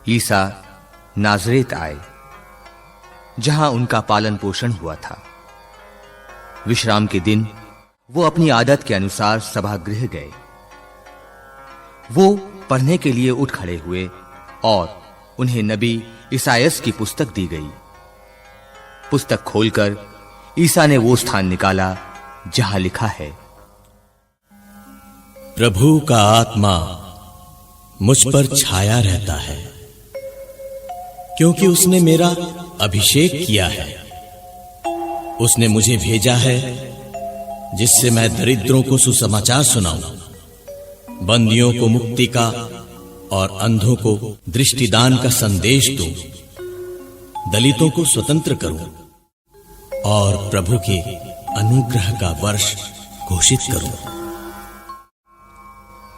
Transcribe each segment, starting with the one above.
ईसा नाज़रेत आए, जहां उनका पालन पोषण हुआ था। विश्राम के दिन वो अपनी आदत के अनुसार सभागृह गए। वो पढ़ने के लिए उठ खड़े हुए और उन्हें नबी इसायास की पुस्तक दी गई। पुस्तक खोलकर ईसा ने वो स्थान निकाला जहां लिखा है, प्रभु का आत्मा मुझ पर छाया रहता है, क्योंकि उसने मेरा अभिषेक किया है। उसने मुझे भेजा है जिससे मैं दरिद्रों को सुसमाचार सुनाऊं, बंदियों को मुक्ति का और अंधों को दृष्टिदान का संदेश दूं, दलितों को स्वतंत्र करूं और प्रभु के अनुग्रह का वर्ष घोषित करूं।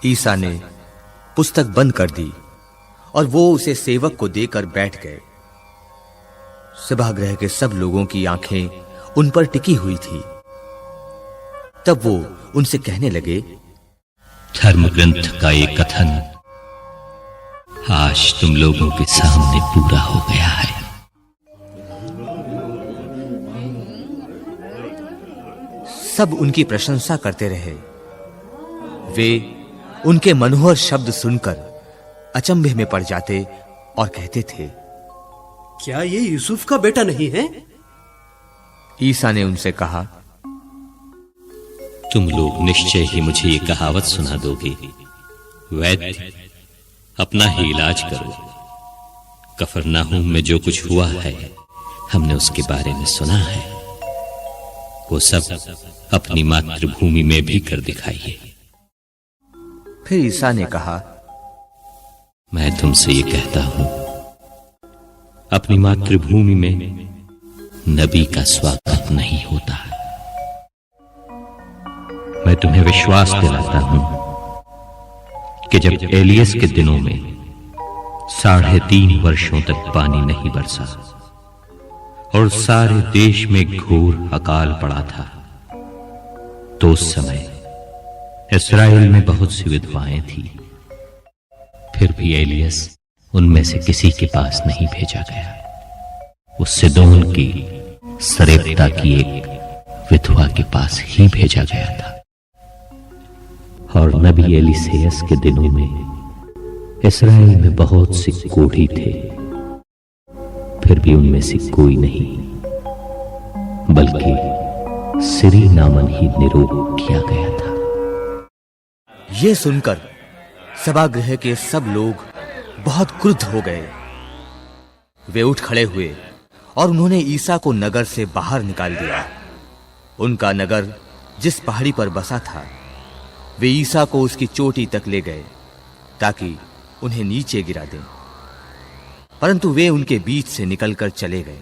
ईसा ने पुस्तक बंद कर दी और वो उसे सेवक को देकर बैठ गए। सभागृह के सब लोगों की आंखें उन पर टिकी हुई थी। तब वो उनसे कहने लगे, धर्म ग्रंथ का एक कथन आज तुम लोगों के सामने पूरा हो गया है। सब उनकी प्रशंसा करते रहे। वे उनके मनोहर शब्द सुनकर अचंभे में पड़ जाते और कहते थे, क्या ये यूसुफ का बेटा नहीं है? ईसा ने उनसे कहा, तुम लोग निश्चय ही मुझे ये कहावत सुना दोगे, वैद्य अपना ही इलाज करो। कफरनाहूम में जो कुछ हुआ है हमने उसके बारे में सुना है, वो सब अपनी मातृभूमि में भी कर दिखाइए। फिर ईसा ने कहा, मैं तुमसे ये कहता हूं, अपनी मातृभूमि में नबी का स्वागत नहीं होता। मैं तुम्हें विश्वास दिलाता हूं कि जब एलियस के दिनों में 3.5 वर्षों तक पानी नहीं बरसा और सारे देश में घोर अकाल पड़ा था, तो उस समय इस्राएल में बहुत सी विधवाएं थी। फिर भी एलियस उनमें से किसी के पास नहीं भेजा गया। उस सिदोन की सरेप्ता की एक विधवा के पास ही भेजा गया था। और नबी एलीसेयस के दिनों में इस्राएल में बहुत से कोढ़ी थे, फिर भी उनमें से कोई नहीं, बल्कि सिरी नामन ही निरोग किया गया था। यह सुनकर सभागृह के सब लोग बहुत क्रुद्ध हो गए। वे उठ खड़े हुए और उन्होंने ईसा को नगर से बाहर निकाल दिया। उनका नगर जिस पहाड़ी पर बसा था, वे ईसा को उसकी चोटी तक ले गए ताकि उन्हें नीचे गिरा दें, परंतु वे उनके बीच से निकलकर चले गए।